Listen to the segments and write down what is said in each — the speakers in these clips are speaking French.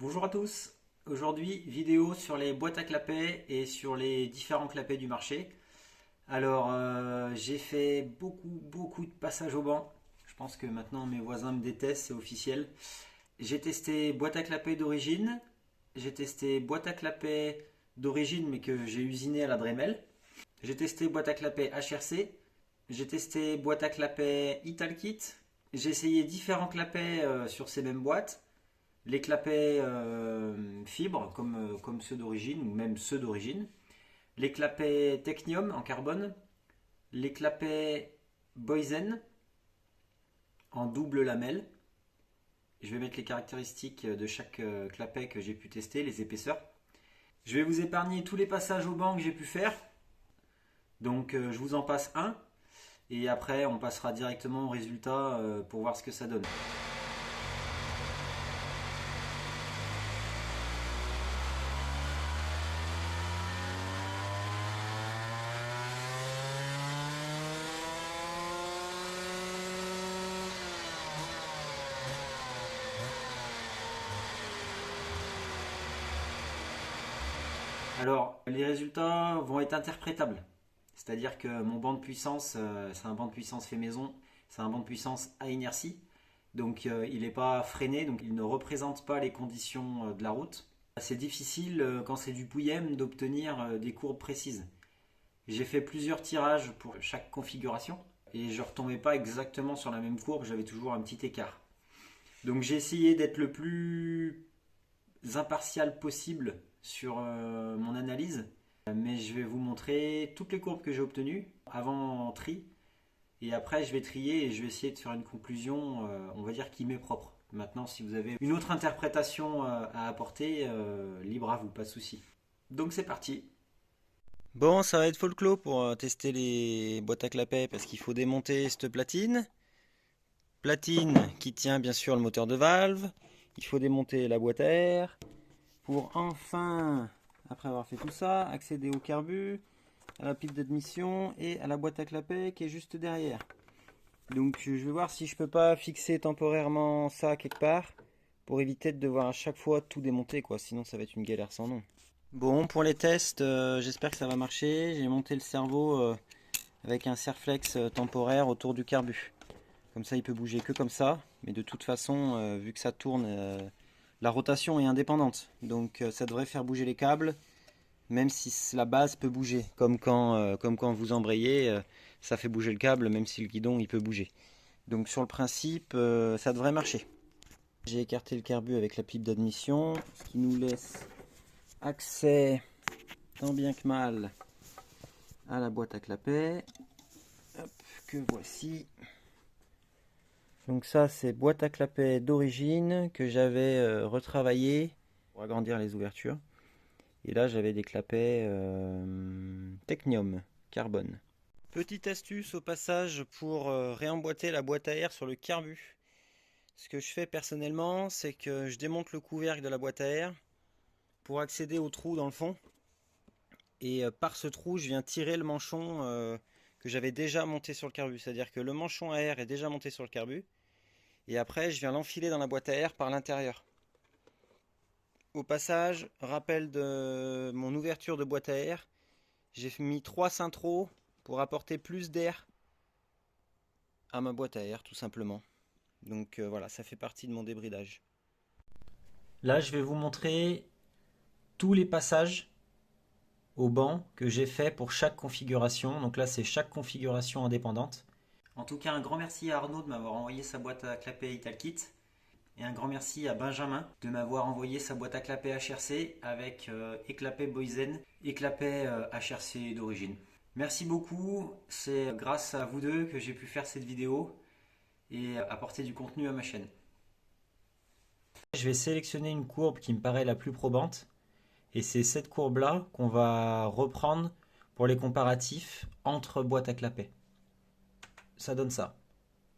Bonjour à tous. Aujourd'hui, vidéo sur les boîtes à clapets et sur les différents clapets du marché. Alors, j'ai fait beaucoup de passages au banc. Je pense que maintenant mes voisins me détestent, c'est officiel. J'ai testé boîte à clapets d'origine. J'ai testé boîte à clapets d'origine mais que j'ai usiné à la Dremel. J'ai testé boîte à clapets HRC. J'ai testé boîte à clapets Italkit. J'ai essayé différents clapets sur ces mêmes boîtes. Les clapets fibres, comme ceux d'origine, ou même ceux d'origine. Les clapets Technium en carbone. Les clapets Boysen en double lamelle. Je vais mettre les caractéristiques de chaque clapet que j'ai pu tester, les épaisseurs. Je vais vous épargner tous les passages au banc que j'ai pu faire. Donc je vous en passe un. Et après on passera directement au résultat pour voir ce que ça donne. Alors, les résultats vont être interprétables. C'est-à-dire que mon banc de puissance, c'est un banc de puissance fait maison, c'est un banc de puissance à inertie. Donc, il n'est pas freiné, donc il ne représente pas les conditions de la route. C'est difficile, quand c'est du pouillem, d'obtenir des courbes précises. J'ai fait plusieurs tirages pour chaque configuration et je ne retombais pas exactement sur la même courbe, j'avais toujours un petit écart. Donc, j'ai essayé d'être le plus impartial possible sur mon analyse, mais je vais vous montrer toutes les courbes que j'ai obtenues avant tri, et après je vais trier et je vais essayer de faire une conclusion, on va dire qui m'est propre. Maintenant, si vous avez une autre interprétation à apporter, libre à vous, pas de souci. Donc c'est parti. Bon, ça va être folklore pour tester les boîtes à clapets parce qu'il faut démonter cette platine. Platine qui tient bien sûr le moteur de valve. Il faut démonter la boîte à air pour enfin, après avoir fait tout ça, accéder au carbu, à la pile d'admission et à la boîte à clapets qui est juste derrière. Donc je vais voir si je peux pas fixer temporairement ça quelque part pour éviter de devoir à chaque fois tout démonter quoi, sinon ça va être une galère sans nom. Bon, pour les tests, j'espère que ça va marcher. J'ai monté le cerveau avec un serflex temporaire autour du carbu. Comme ça il peut bouger que comme ça, mais de toute façon vu que ça tourne, la rotation est indépendante, donc ça devrait faire bouger les câbles, même si la base peut bouger, comme quand vous embrayez, ça fait bouger le câble, même si le guidon il peut bouger. Donc sur le principe, ça devrait marcher. J'ai écarté le carbu avec la pipe d'admission, ce qui nous laisse accès, tant bien que mal, à la boîte à clapets, hop, que voici. Donc ça c'est boîte à clapets d'origine que j'avais retravaillé pour agrandir les ouvertures. Et là j'avais des clapets Technium carbone. Petite astuce au passage pour réemboîter la boîte à air sur le carbu. Ce que je fais personnellement, c'est que je démonte le couvercle de la boîte à air pour accéder au trou dans le fond. Et par ce trou, je viens tirer le manchon que j'avais déjà monté sur le carbu. C'est-à-dire que le manchon à air est déjà monté sur le carbu. Et après, je viens l'enfiler dans la boîte à air par l'intérieur. Au passage, rappel de mon ouverture de boîte à air, j'ai mis 3 cintros pour apporter plus d'air à ma boîte à air, tout simplement. Donc voilà, ça fait partie de mon débridage. Là, je vais vous montrer tous les passages au banc que j'ai fait pour chaque configuration. Donc là, c'est chaque configuration indépendante. En tout cas, un grand merci à Arnaud de m'avoir envoyé sa boîte à clapets Italkit. Et un grand merci à Benjamin de m'avoir envoyé sa boîte à clapets HRC avec éclapé Boysen et clapets HRC d'origine. Merci beaucoup, c'est grâce à vous deux que j'ai pu faire cette vidéo et apporter du contenu à ma chaîne. Je vais sélectionner une courbe qui me paraît la plus probante et c'est cette courbe-là qu'on va reprendre pour les comparatifs entre boîtes à clapets. Ça donne ça.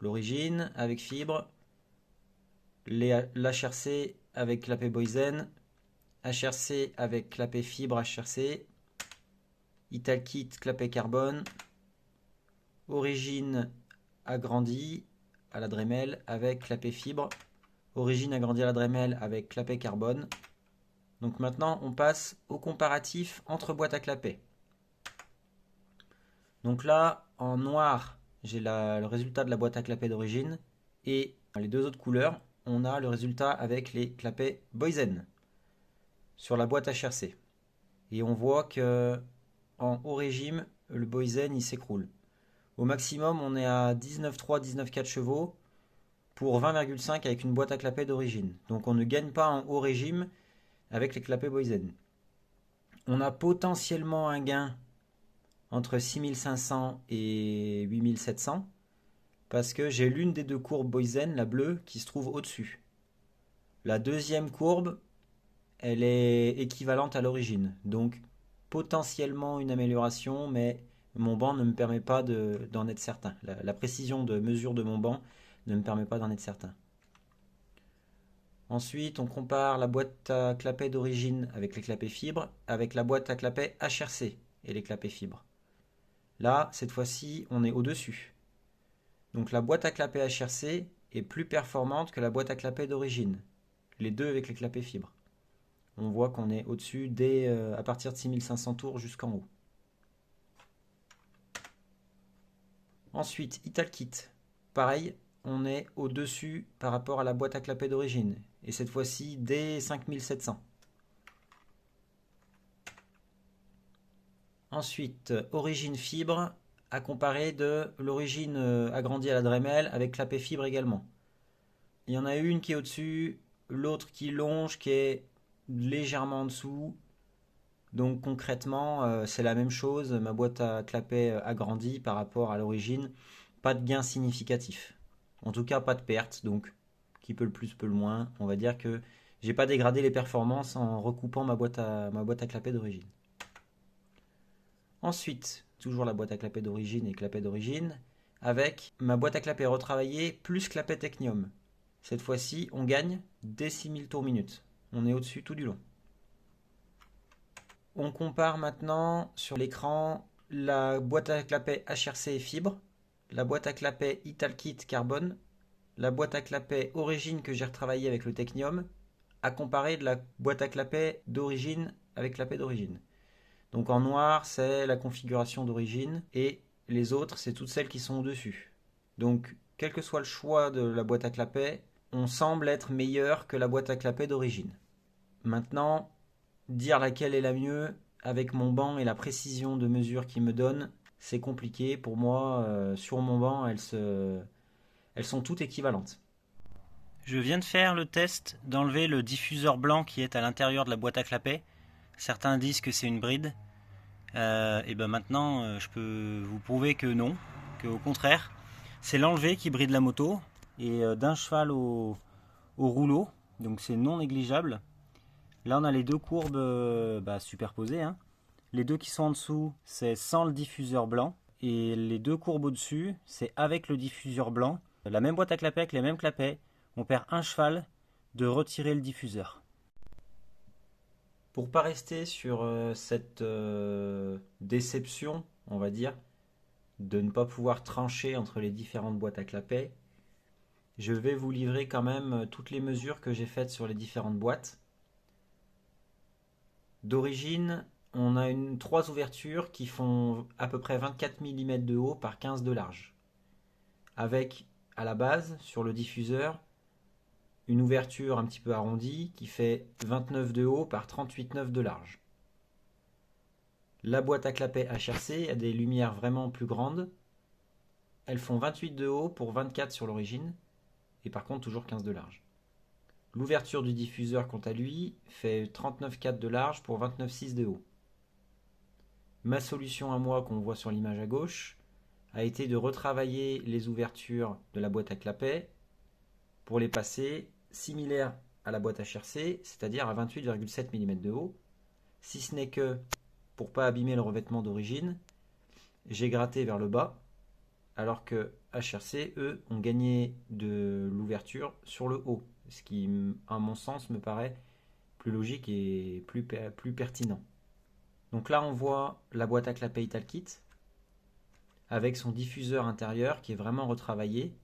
L'origine avec fibre, l'HRC avec clapet Boysen, HRC avec clapet fibre HRC, Italkit clapet carbone, origine agrandie à la Dremel avec clapet fibre, origine agrandie à la Dremel avec clapet carbone. Donc maintenant, on passe au comparatif entre boîtes à clapet. Donc là, en noir, j'ai le résultat de la boîte à clapet d'origine. Et dans les deux autres couleurs, on a le résultat avec les clapets Boysen sur la boîte HRC. Et on voit que en haut régime, le Boysen il s'écroule. Au maximum, on est à 19,3, 19,4 chevaux pour 20,5 avec une boîte à clapet d'origine. Donc on ne gagne pas en haut régime avec les clapets Boysen. On a potentiellement un gain entre 6500 et 8700 parce que j'ai l'une des deux courbes Boysen, la bleue, qui se trouve au-dessus. La deuxième courbe, elle est équivalente à l'origine. Donc potentiellement une amélioration, mais mon banc ne me permet pas d'en être certain. La précision de mesure de mon banc ne me permet pas d'en être certain. Ensuite, on compare la boîte à clapet d'origine avec les clapets fibres avec la boîte à clapet HRC et les clapets fibres. Là, cette fois-ci, on est au-dessus. Donc la boîte à clapet HRC est plus performante que la boîte à clapet d'origine. Les deux avec les clapets fibres. On voit qu'on est au-dessus à partir de 6500 tours jusqu'en haut. Ensuite, Italkit. Pareil, on est au-dessus par rapport à la boîte à clapet d'origine. Et cette fois-ci, dès 5700. Ensuite, origine fibre à comparer de l'origine agrandie à la Dremel avec clapet fibre également. Il y en a une qui est au-dessus, l'autre qui longe, qui est légèrement en dessous. Donc concrètement, c'est la même chose. Ma boîte à clapet agrandie par rapport à l'origine. Pas de gain significatif. En tout cas, pas de perte. Donc, qui peut le plus, peut le moins. On va dire que j'ai pas dégradé les performances en recoupant ma boîte à clapet d'origine. Ensuite, toujours la boîte à clapet d'origine et clapet d'origine, avec ma boîte à clapet retravaillée plus clapet Technium. Cette fois-ci, on gagne dès 6000 tours minute. On est au-dessus tout du long. On compare maintenant sur l'écran la boîte à clapet HRC et fibre, la boîte à clapet Italkit carbone, la boîte à clapet origine que j'ai retravaillée avec le Technium, à comparer de la boîte à clapet d'origine avec clapet d'origine. Donc en noir, c'est la configuration d'origine et les autres, c'est toutes celles qui sont au-dessus. Donc, quel que soit le choix de la boîte à clapet, on semble être meilleur que la boîte à clapet d'origine. Maintenant, dire laquelle est la mieux avec mon banc et la précision de mesure qu'il me donne, c'est compliqué. Pour moi, sur mon banc, elles sont toutes équivalentes. Je viens de faire le test d'enlever le diffuseur blanc qui est à l'intérieur de la boîte à clapet. Certains disent que c'est une bride. Et ben maintenant, je peux vous prouver que non, qu'au contraire, c'est l'enlever qui bride la moto. Et d'un cheval au rouleau, donc c'est non négligeable. Là, on a les deux courbes superposées. Hein. Les deux qui sont en dessous, c'est sans le diffuseur blanc. Et les deux courbes au-dessus, c'est avec le diffuseur blanc. La même boîte à clapet avec les mêmes clapets. On perd un cheval de retirer le diffuseur. Pour pas rester sur cette déception, on va dire, de ne pas pouvoir trancher entre les différentes boîtes à clapet, je vais vous livrer quand même toutes les mesures que j'ai faites sur les différentes boîtes. D'origine, on a trois ouvertures qui font à peu près 24 mm de haut par 15 de large. Avec, à la base, sur le diffuseur, une ouverture un petit peu arrondie qui fait 29 de haut par 38,9 de large. La boîte à clapet HRC a des lumières vraiment plus grandes. Elles font 28 de haut pour 24 sur l'origine, et par contre toujours 15 de large. L'ouverture du diffuseur, quant à lui, fait 39,4 de large pour 29,6 de haut. Ma solution à moi, qu'on voit sur l'image à gauche, a été de retravailler les ouvertures de la boîte à clapet pour les passer similaires à la boîte HRC, c'est-à-dire à 28,7 mm de haut. Si ce n'est que, pour ne pas abîmer le revêtement d'origine, j'ai gratté vers le bas, alors que HRC, eux, ont gagné de l'ouverture sur le haut, ce qui, à mon sens, me paraît plus logique et plus pertinent. Donc là, on voit la boîte à clapet Italkit avec son diffuseur intérieur qui est vraiment retravaillé,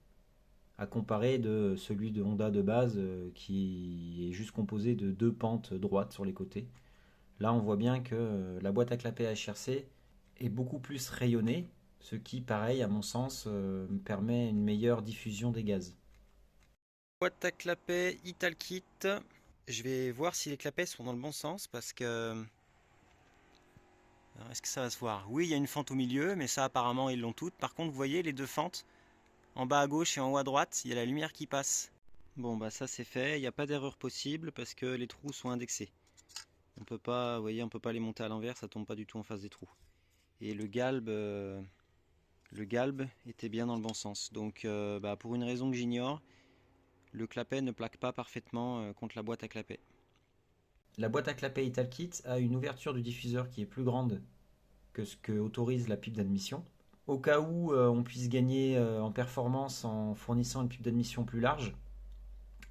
à comparer de celui de Honda de base qui est juste composé de deux pentes droites sur les côtés. Là, on voit bien que la boîte à clapet HRC est beaucoup plus rayonnée, ce qui, pareil, à mon sens, me permet une meilleure diffusion des gaz. Boîte à clapet Italkit. Je vais voir si les clapets sont dans le bon sens parce que... Alors, est-ce que ça va se voir? Oui, il y a une fente au milieu, mais ça apparemment ils l'ont toutes. Par contre, vous voyez les deux fentes, en bas à gauche et en haut à droite, il y a la lumière qui passe. Bon, bah ça c'est fait, il n'y a pas d'erreur possible parce que les trous sont indexés. On peut pas, vous voyez, on peut pas les monter à l'envers, ça tombe pas du tout en face des trous. Et le galbe était bien dans le bon sens. Donc, bah, pour une raison que j'ignore, le clapet ne plaque pas parfaitement contre la boîte à clapet. La boîte à clapet Italkit a une ouverture du diffuseur qui est plus grande que ce que autorise la pipe d'admission. Au cas où on puisse gagner en performance en fournissant une pipe d'admission plus large,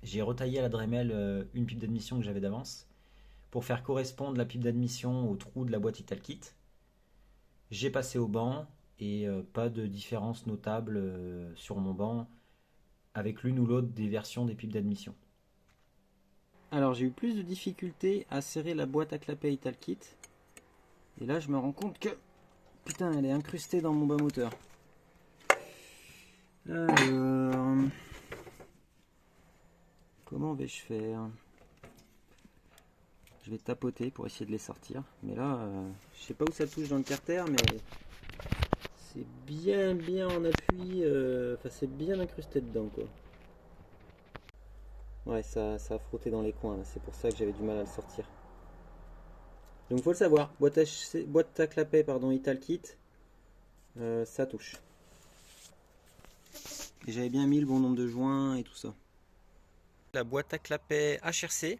j'ai retaillé à la Dremel une pipe d'admission que j'avais d'avance pour faire correspondre la pipe d'admission au trou de la boîte Italkit. J'ai passé au banc et pas de différence notable sur mon banc avec l'une ou l'autre des versions des pipes d'admission. Alors j'ai eu plus de difficultés à serrer la boîte à clapet Italkit. Et là je me rends compte que putain elle est incrustée dans mon bas moteur. Alors comment vais-je faire? Je vais tapoter pour essayer de les sortir. Mais là je sais pas où ça touche dans le carter, mais c'est bien en appui. Enfin c'est bien incrusté dedans quoi. Ouais, ça a frotté dans les coins, c'est pour ça que j'avais du mal à le sortir. Donc faut le savoir, boîte à clapet pardon, Italkit, ça touche. Et j'avais bien mis le bon nombre de joints et tout ça. La boîte à clapet HRC,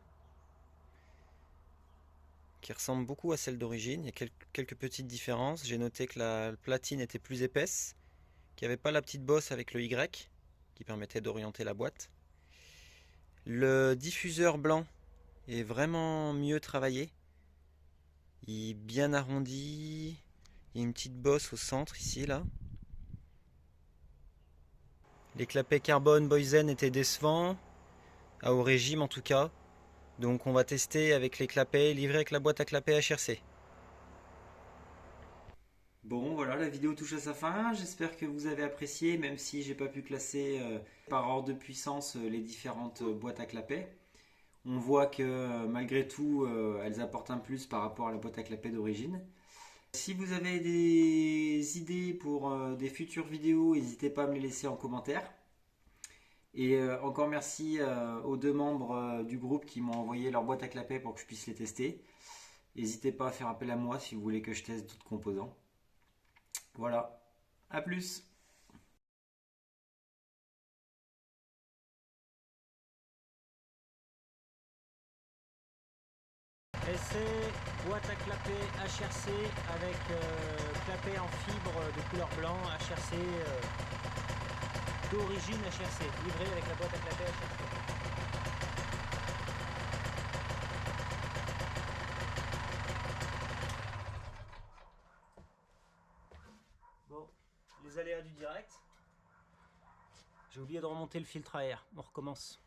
qui ressemble beaucoup à celle d'origine, il y a quelques petites différences. J'ai noté que la platine était plus épaisse, qu'il n'y avait pas la petite bosse avec le Y, qui permettait d'orienter la boîte. Le diffuseur blanc est vraiment mieux travaillé. Il est bien arrondi. Il y a une petite bosse au centre ici, là. Les clapets carbone Boysen étaient décevants, au régime en tout cas. Donc on va tester avec les clapets livrés avec la boîte à clapets HRC. Bon voilà, la vidéo touche à sa fin. J'espère que vous avez apprécié, même si j'ai pas pu classer par ordre de puissance les différentes boîtes à clapets. On voit que malgré tout, elles apportent un plus par rapport à la boîte à clapets d'origine. Si vous avez des idées pour des futures vidéos, n'hésitez pas à me les laisser en commentaire. Et encore merci aux deux membres du groupe qui m'ont envoyé leur boîte à clapets pour que je puisse les tester. N'hésitez pas à faire appel à moi si vous voulez que je teste d'autres composants. Voilà, à plus! Essai boîte à clapet HRC avec clapet en fibre de couleur blanc HRC d'origine HRC, livré avec la boîte à clapet HRC. Bon, les aléas du direct. J'ai oublié de remonter le filtre à air, on recommence.